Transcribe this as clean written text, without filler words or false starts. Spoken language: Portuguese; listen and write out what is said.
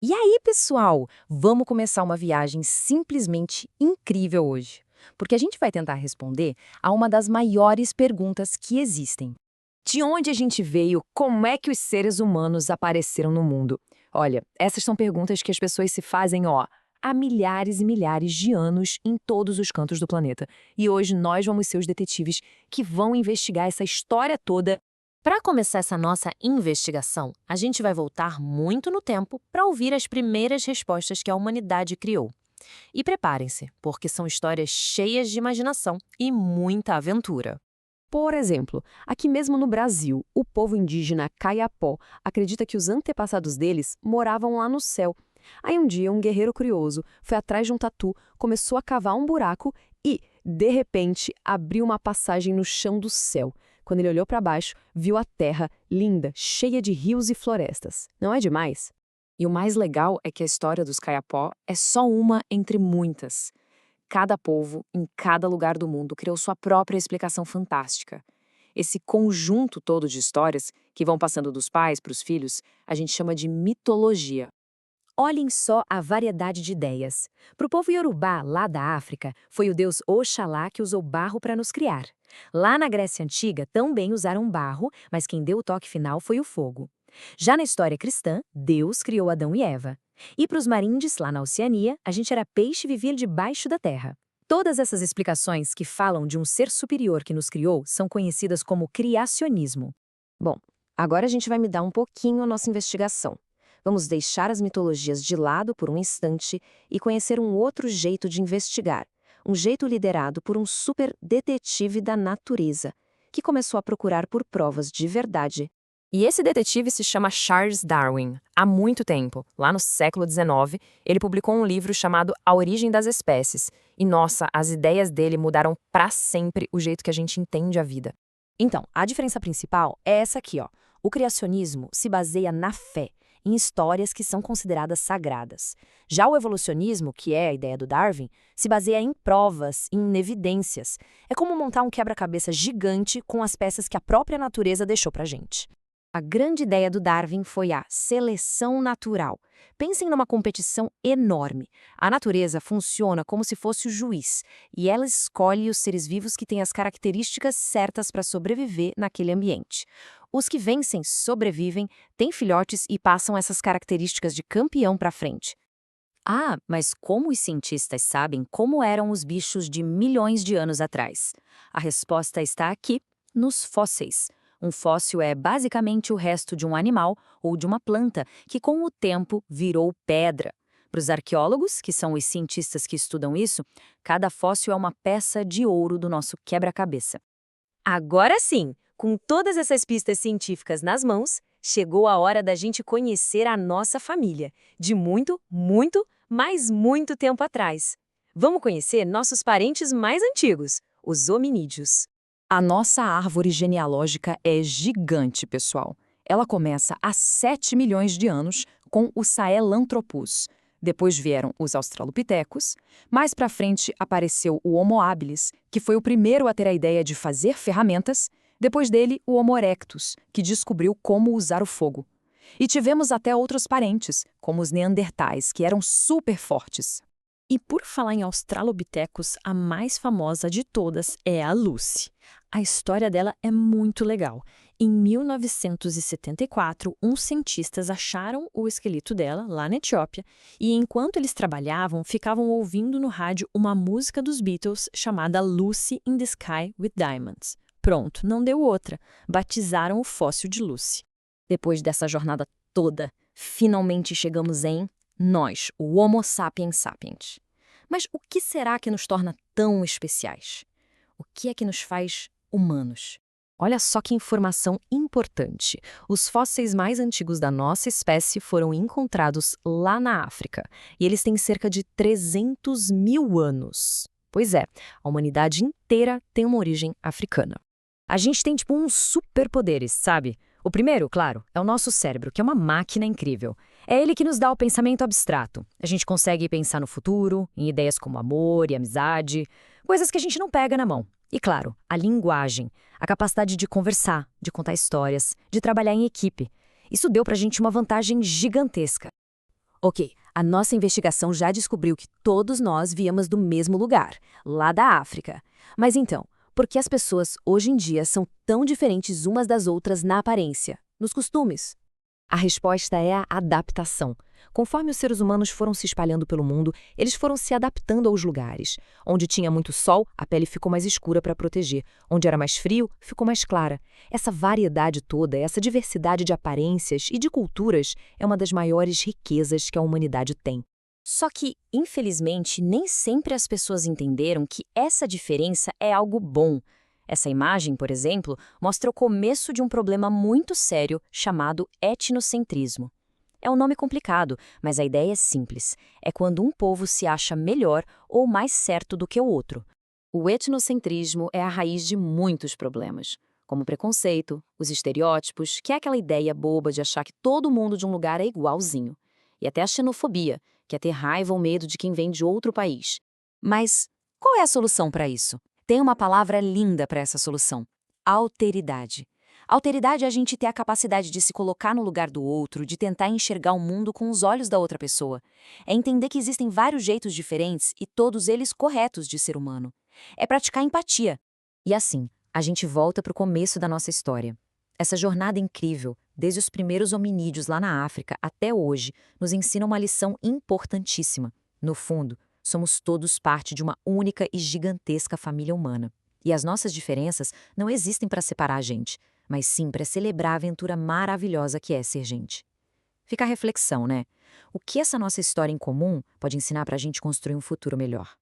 E aí, pessoal, vamos começar uma viagem simplesmente incrível hoje, porque a gente vai tentar responder a uma das maiores perguntas que existem. De onde a gente veio? Como é que os seres humanos apareceram no mundo? Olha, essas são perguntas que as pessoas se fazem, há milhares e milhares de anos em todos os cantos do planeta. E hoje nós vamos ser os detetives que vão investigar essa história toda. Para começar essa nossa investigação, a gente vai voltar muito no tempo para ouvir as primeiras respostas que a humanidade criou. E preparem-se, porque são histórias cheias de imaginação e muita aventura. Por exemplo, aqui mesmo no Brasil, o povo indígena Kayapó acredita que os antepassados deles moravam lá no céu. Aí um dia, um guerreiro curioso foi atrás de um tatu, começou a cavar um buraco e, de repente, abriu uma passagem no chão do céu. Quando ele olhou para baixo, viu a terra linda, cheia de rios e florestas. Não é demais? E o mais legal é que a história dos Kayapó é só uma entre muitas. Cada povo, em cada lugar do mundo, criou sua própria explicação fantástica. Esse conjunto todo de histórias, que vão passando dos pais para os filhos, a gente chama de mitologia. Olhem só a variedade de ideias. Para o povo iorubá, lá da África, foi o deus Oxalá que usou barro para nos criar. Lá na Grécia Antiga, também usaram barro, mas quem deu o toque final foi o fogo. Já na história cristã, Deus criou Adão e Eva. E para os marindes, lá na Oceania, a gente era peixe e vivia debaixo da terra. Todas essas explicações que falam de um ser superior que nos criou são conhecidas como criacionismo. Bom, agora a gente vai mudar um pouquinho a nossa investigação. Vamos deixar as mitologias de lado por um instante e conhecer um outro jeito de investigar. Um jeito liderado por um super detetive da natureza, que começou a procurar por provas de verdade. E esse detetive se chama Charles Darwin. Há muito tempo, lá no século XIX, ele publicou um livro chamado A Origem das Espécies. E nossa, as ideias dele mudaram para sempre o jeito que a gente entende a vida. Então, a diferença principal é essa aqui, ó. O criacionismo se baseia na fé, em histórias que são consideradas sagradas. Já o evolucionismo, que é a ideia do Darwin, se baseia em provas, em evidências. É como montar um quebra-cabeça gigante com as peças que a própria natureza deixou pra gente. A grande ideia do Darwin foi a seleção natural. Pensem numa competição enorme. A natureza funciona como se fosse o juiz, e ela escolhe os seres vivos que têm as características certas para sobreviver naquele ambiente. Os que vencem sobrevivem, têm filhotes e passam essas características de campeão para frente. Ah, mas como os cientistas sabem como eram os bichos de milhões de anos atrás? A resposta está aqui, nos fósseis. Um fóssil é basicamente o resto de um animal ou de uma planta que, com o tempo, virou pedra. Para os arqueólogos, que são os cientistas que estudam isso, cada fóssil é uma peça de ouro do nosso quebra-cabeça. Agora sim, com todas essas pistas científicas nas mãos, chegou a hora da gente conhecer a nossa família, de muito, muito, mas muito tempo atrás. Vamos conhecer nossos parentes mais antigos, os hominídeos. A nossa árvore genealógica é gigante, pessoal. Ela começa há 7 milhões de anos com o Sahelanthropus. Depois vieram os Australopithecus. Mais para frente apareceu o Homo habilis, que foi o primeiro a ter a ideia de fazer ferramentas. Depois dele, o Homo erectus, que descobriu como usar o fogo. E tivemos até outros parentes, como os neandertais, que eram super fortes. E por falar em Australopithecus, a mais famosa de todas é a Lucy. A história dela é muito legal. Em 1974, uns cientistas acharam o esqueleto dela lá na Etiópia e, enquanto eles trabalhavam, ficavam ouvindo no rádio uma música dos Beatles chamada Lucy in the Sky with Diamonds. Pronto, não deu outra. Batizaram o fóssil de Lucy. Depois dessa jornada toda, finalmente chegamos em nós, o Homo sapiens sapiens. Mas o que será que nos torna tão especiais? O que é que nos faz humanos? Olha só que informação importante. Os fósseis mais antigos da nossa espécie foram encontrados lá na África. E eles têm cerca de 300 mil anos. Pois é, a humanidade inteira tem uma origem africana. A gente tem tipo uns superpoderes, sabe? O primeiro, claro, é o nosso cérebro, que é uma máquina incrível. É ele que nos dá o pensamento abstrato. A gente consegue pensar no futuro, em ideias como amor e amizade, coisas que a gente não pega na mão. E claro, a linguagem, a capacidade de conversar, de contar histórias, de trabalhar em equipe. Isso deu pra gente uma vantagem gigantesca. Ok, a nossa investigação já descobriu que todos nós viemos do mesmo lugar, lá da África. Mas então, por que as pessoas hoje em dia são tão diferentes umas das outras na aparência, nos costumes? A resposta é a adaptação. Conforme os seres humanos foram se espalhando pelo mundo, eles foram se adaptando aos lugares. Onde tinha muito sol, a pele ficou mais escura para proteger. Onde era mais frio, ficou mais clara. Essa variedade toda, essa diversidade de aparências e de culturas é uma das maiores riquezas que a humanidade tem. Só que, infelizmente, nem sempre as pessoas entenderam que essa diferença é algo bom. Essa imagem, por exemplo, mostra o começo de um problema muito sério chamado etnocentrismo. É um nome complicado, mas a ideia é simples. É quando um povo se acha melhor ou mais certo do que o outro. O etnocentrismo é a raiz de muitos problemas, como o preconceito, os estereótipos, que é aquela ideia boba de achar que todo mundo de um lugar é igualzinho, e até a xenofobia, que é ter raiva ou medo de quem vem de outro país. Mas qual é a solução para isso? Tem uma palavra linda para essa solução: alteridade. Alteridade é a gente ter a capacidade de se colocar no lugar do outro, de tentar enxergar o mundo com os olhos da outra pessoa. É entender que existem vários jeitos diferentes e todos eles corretos de ser humano. É praticar empatia. E assim, a gente volta para o começo da nossa história. Essa jornada incrível, desde os primeiros hominídeos lá na África até hoje, nos ensina uma lição importantíssima. No fundo, somos todos parte de uma única e gigantesca família humana. E as nossas diferenças não existem para separar a gente, mas sim para celebrar a aventura maravilhosa que é ser gente. Fica a reflexão, né? O que essa nossa história em comum pode ensinar para a gente construir um futuro melhor?